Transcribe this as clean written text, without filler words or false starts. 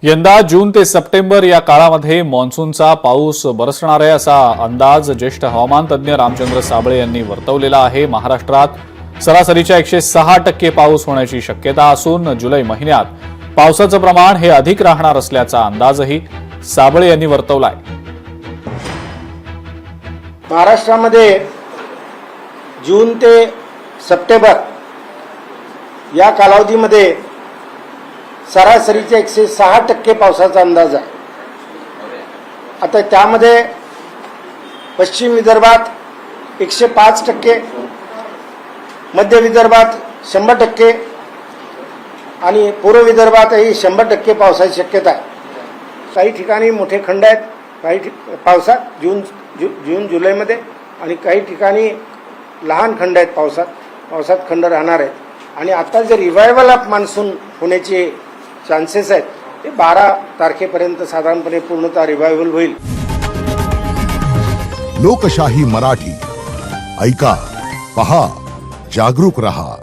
यंदा जून ते सप्टेंबर या काळामध्ये मान्सूनचा पाऊस बरसणार आहे असा अंदाज ज्येष्ठ हवामान तज्ज्ञ रामचंद्र साबळे यांनी वर्तवलेला आहे। महाराष्ट्रात सरासरीच्या 106% पाऊस होण्याची शक्यता असून जुलै महिन्यात पावसाचं प्रमाण हे अधिक राहणार असल्याचा अंदाजही साबळे यांनी वर्तवलाय। महाराष्ट्रामध्ये जून ते सप्टेंबर या कालावधीमध्ये सरासरीच्या 106% पावसाचा अंदाज आहे। आता त्यामध्ये पश्चिम विदर्भात 105%, मध्य विदर्भात 100% आणि पूर्व विदर्भातही 100% पावसाची शक्यता आहे। काही ठिकाणी मोठे खंड आहेत काही पावसात जून जुलैमध्ये, आणि काही ठिकाणी लहान खंड आहेत पावसात खंड राहणार आहेत। आणि आता जे रिवायवल ऑफ मान्सून होण्याचे चान्सेस आहेत ते 12 तारखेपर्यंत साधारणपणे पूर्णतः रिवायवल होईल। लोकशाही मराठी ऐका, पहा, जागरूक रहा।